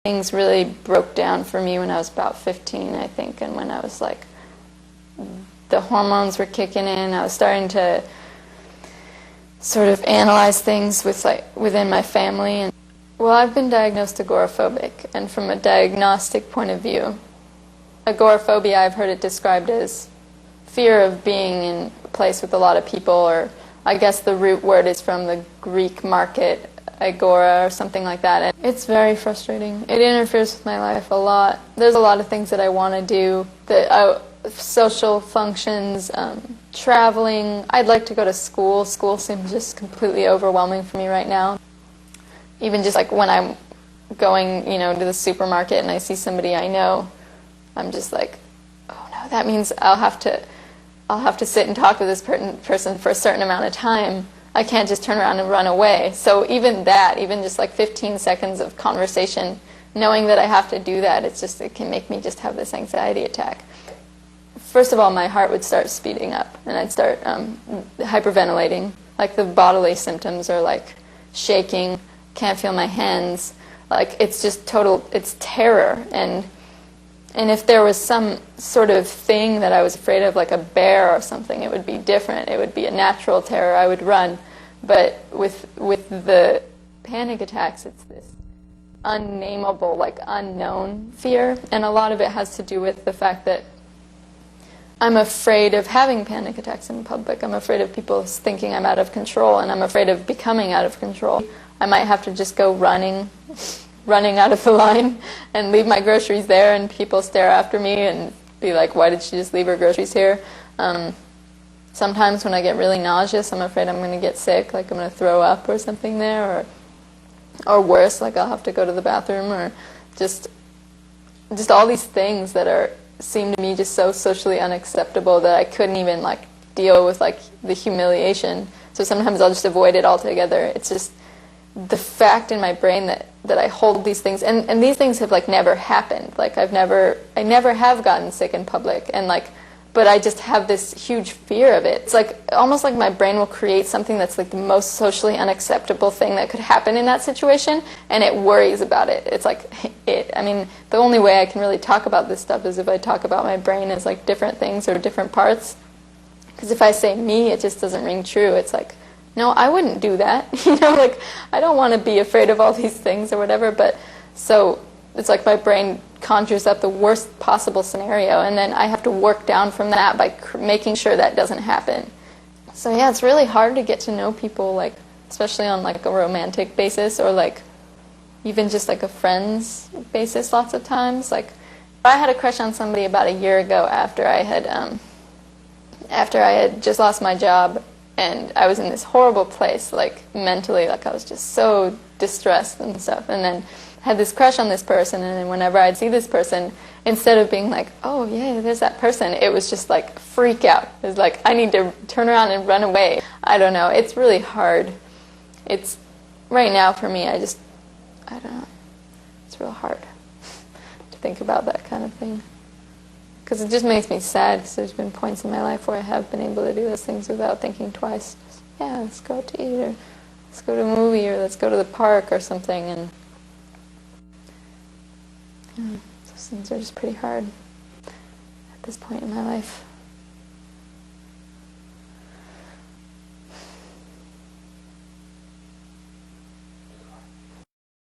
Things really broke down for me when I was about 15, I think, and when I was like, the hormones were kicking in. I was starting to sort of analyze things within my family. And well, I've been diagnosed agoraphobic, and from a diagnostic point of view, agoraphobia, I've heard it described as fear of being in a place with a lot of people, or I guess the root word is from the Greek market, agora, or something like that. And it's very frustrating. It interferes with my life a lot. There's a lot of things that I want to do, social functions, traveling. I'd like to go to school. School seems just completely overwhelming for me right now. Even just like when I'm going, to the supermarket and I see somebody I know, I'm just like, oh no, that means I'll have to sit and talk with this person for a certain amount of time. I can't just turn around and run away. So even just like 15 seconds of conversation, knowing that I have to do that, it can make me just have this anxiety attack. First of all, my heart would start speeding up, and I'd start hyperventilating. Like the bodily symptoms are like shaking, can't feel my hands. Like it's just it's terror. And if there was some sort of thing that I was afraid of, like a bear or something, it would be different. It would be a natural terror. I would run. But with the panic attacks, it's this unnameable, like unknown fear. And a lot of it has to do with the fact that I'm afraid of having panic attacks in public. I'm afraid of people thinking I'm out of control, and I'm afraid of becoming out of control. I might have to just go running out of the line and leave my groceries there, and people stare after me and be like, why did she just leave her groceries here? Sometimes when I get really nauseous, I'm afraid I'm going to get sick, like I'm going to throw up or something there, or worse, like I'll have to go to the bathroom, or just all these things that seem to me just so socially unacceptable that I couldn't even like deal with like the humiliation. So sometimes I'll just avoid it altogether. It's just the fact in my brain that I hold these things, and these things have like never happened. Like I never have gotten sick in public, and but I just have this huge fear of it. It's like almost like my brain will create something that's like the most socially unacceptable thing that could happen in that situation, and it worries about it. It's like the only way I can really talk about this stuff is if I talk about my brain as like different things or different parts. Because if I say me, it just doesn't ring true. It's like, no, I wouldn't do that. Like I don't want to be afraid of all these things or whatever. But so it's like my brain conjures up the worst possible scenario, and then I have to work down from that by making sure that doesn't happen. So yeah, it's really hard to get to know people, like especially on like a romantic basis, or like even just like a friends basis. Lots of times, like I had a crush on somebody about a year ago after I had just lost my job, and I was in this horrible place, like mentally, like I was just so distressed and stuff, and then had this crush on this person, and then whenever I'd see this person, instead of being like, oh yeah, there's that person, it was just like freak out. It was like, I need to turn around and run away. I don't know, it's really hard. It's, right now for me, I don't know, it's real hard to think about that kind of thing. Because it just makes me sad, because there's been points in my life where I have been able to do those things without thinking twice. Just, yeah, let's go out to eat, or let's go to a movie, or let's go to the park or something, and those things are just pretty hard at this point in my life.